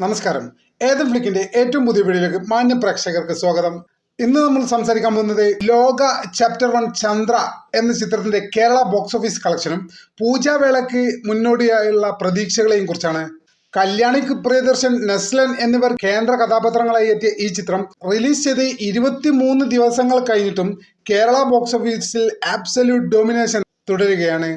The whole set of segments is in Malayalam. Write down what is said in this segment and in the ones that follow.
നമസ്കാരം. ഏതൻ ഫ്ലിക്കിന്റെ ഏറ്റവും പുതിയ വീഡിയോയിലേക്ക് മാന്യ പ്രേക്ഷകർക്ക് സ്വാഗതം. ഇന്ന് നമ്മൾ സംസാരിക്കാൻ പോകുന്നത് ലോക ചാപ്റ്റർ 1 ചന്ദ്ര എന്ന ചിത്രത്തിന്റെ കേരള ബോക്സ് ഓഫീസ് കളക്ഷനും പൂജാവേളയ്ക്ക് മുന്നോടിയായുള്ള പ്രതീക്ഷകളെയും കുറിച്ചാണ്. കല്യാണി പ്രിയദർശൻ, നെസ്ലൻ എന്നിവർ കേന്ദ്ര കഥാപാത്രങ്ങളായി എത്തിയ ഈ ചിത്രം റിലീസ് ചെയ്ത് 23 ദിവസങ്ങൾ കഴിഞ്ഞിട്ടും കേരള ബോക്സ് ഓഫീസിൽ ആബ്സല്യൂട്ട് ഡോമിനേഷൻ തുടരുകയാണ്.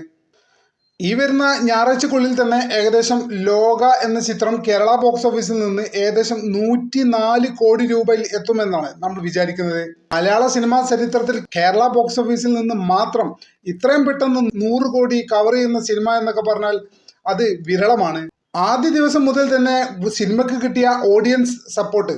ഈ വരുന്ന ഞായറാഴ്ചക്കുള്ളിൽ തന്നെ ഏകദേശം ലോക എന്ന ചിത്രം കേരള ബോക്സ് ഓഫീസിൽ നിന്ന് ഏകദേശം 104 കോടി രൂപയിൽ എത്തുമെന്നാണ് നമ്മൾ വിചാരിക്കുന്നത്. മലയാള സിനിമാ ചരിത്രത്തിൽ കേരള ബോക്സ് ഓഫീസിൽ നിന്ന് മാത്രം ഇത്രയും പെട്ടെന്ന് 100 കോടി കവർ ചെയ്യുന്ന സിനിമ എന്നൊക്കെ പറഞ്ഞാൽ അത് വിരളമാണ്. ആദ്യ ദിവസം മുതൽ തന്നെ സിനിമയ്ക്ക് കിട്ടിയ ഓഡിയൻസ് സപ്പോർട്ട്,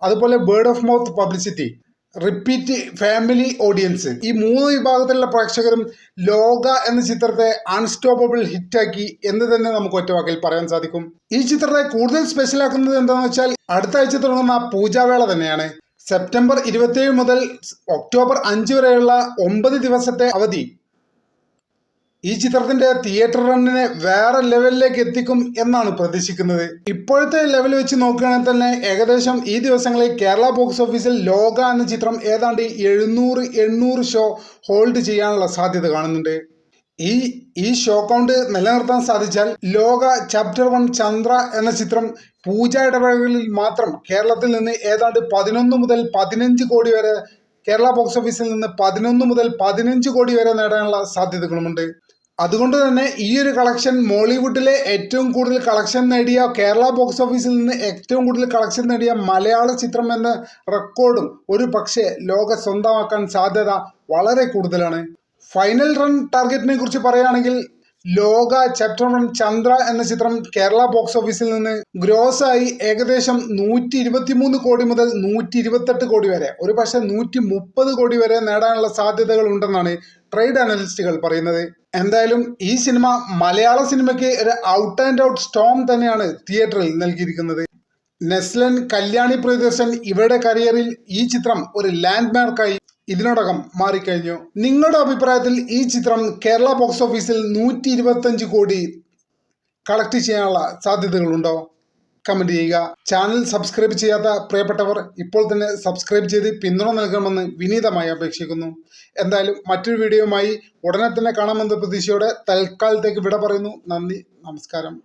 അതുപോലെ word of mouth publicity, repeat family audience, ഈ 3 വിഭാഗത്തിലുള്ള പ്രേക്ഷകരും ലോക എന്ന ചിത്രത്തെ അൺസ്റ്റോപ്പബിൾ ഹിറ്റാക്കി എന്ന് തന്നെ നമുക്ക് ഒറ്റവാക്കിൽ പറയാൻ സാധിക്കും. ഈ ചിത്രത്തെ കൂടുതൽ സ്പെഷ്യൽ ആക്കുന്നത് എന്താണെന്ന് വെച്ചാൽ അടുത്ത ആഴ്ച തുടങ്ങുന്ന പൂജാവേള തന്നെയാണ്. സെപ്റ്റംബർ 27 മുതൽ ഒക്ടോബർ 5 വരെയുള്ള 9 ദിവസത്തെ അവധി ഈ ചിത്രത്തിന്റെ തിയേറ്റർ റണ്ണിനെ വേറെ ലെവലിലേക്ക് എത്തിക്കും എന്നാണ് പ്രതീക്ഷിക്കുന്നത്. ഇപ്പോഴത്തെ ലെവൽ വെച്ച് നോക്കുകയാണെങ്കിൽ തന്നെ ഏകദേശം ഈ ദിവസങ്ങളിൽ കേരള ബോക്സ് ഓഫീസിൽ ലോക എന്ന ചിത്രം ഏതാണ്ട് 700-800 ഷോ ഹോൾഡ് ചെയ്യാനുള്ള സാധ്യത കാണുന്നുണ്ട്. ഈ ഷോ കൗണ്ട് നിലനിർത്താൻ സാധിച്ചാൽ ലോക ചാപ്റ്റർ 1 ചന്ദ്ര എന്ന ചിത്രം പൂജ ഇടവേളകളിൽ മാത്രം കേരളത്തിൽ നിന്ന് ഏതാണ്ട് 11 മുതൽ 15 കോടി വരെ, കേരള ബോക്സ് ഓഫീസിൽ നിന്ന് 11 മുതൽ 15 കോടി വരെ നേടാനുള്ള സാധ്യതകളുമുണ്ട്. അതുകൊണ്ട് തന്നെ ഈ ഒരു കളക്ഷൻ മോളിവുഡിലെ ഏറ്റവും കൂടുതൽ കളക്ഷൻ നേടിയ, കേരള ബോക്സ് ഓഫീസിൽ നിന്ന് ഏറ്റവും കൂടുതൽ കളക്ഷൻ നേടിയ മലയാള ചിത്രം എന്ന റെക്കോർഡും ഒരു പക്ഷേ ലോക സ്വന്തമാക്കാൻ സാധ്യത വളരെ കൂടുതലാണ്. ഫൈനൽ റൺ ടാർഗറ്റിനെ കുറിച്ച് പറയുകയാണെങ്കിൽ ലോക ചാപ്റ്റർ 1 ചന്ദ്ര എന്ന ചിത്രം കേരള ബോക്സ് ഓഫീസിൽ നിന്ന് ഗ്രോസായി ഏകദേശം 123 കോടി മുതൽ 128 കോടി വരെ, ഒരു പക്ഷേ 130 കോടി വരെ നേടാനുള്ള സാധ്യതകൾ ഉണ്ടെന്നാണ് ട്രേഡ് അനലിസ്റ്റുകൾ പറയുന്നത്. എന്തായാലും ഈ സിനിമ മലയാള സിനിമയ്ക്ക് ഒരു ഔട്ട് ആൻഡ് ഔട്ട് സ്റ്റോം തന്നെയാണ് തിയേറ്ററിൽ നൽകിയിരിക്കുന്നത്. നെസ്ലൻ, കല്യാണി പ്രിയദർശൻ ഇവരുടെ കരിയറിൽ ഈ ചിത്രം ഒരു ലാൻഡ് മാർക്കായി ഇതിനോടകം മാറിക്കഴിഞ്ഞു. നിങ്ങളുടെ അഭിപ്രായത്തിൽ ഈ ചിത്രം കേരള ബോക്സ് ഓഫീസിൽ 125 കോടി കളക്ട് ചെയ്യാനുള്ള സാധ്യതകളുണ്ടോ? കമന്റ് ചെയ്യുക. ചാനൽ സബ്സ്ക്രൈബ് ചെയ്യാത്ത പ്രിയപ്പെട്ടവർ ഇപ്പോൾ തന്നെ സബ്സ്ക്രൈബ് ചെയ്ത് പിന്തുണ നൽകണമെന്ന് വിനീതമായി അപേക്ഷിക്കുന്നു. എന്തായാലും മറ്റൊരു വീഡിയോയുമായി ഉടനെ തന്നെ കാണാമെന്ന പ്രതീക്ഷയോടെ തൽക്കാലത്തേക്ക് വിട പറയുന്നു. നന്ദി, നമസ്കാരം.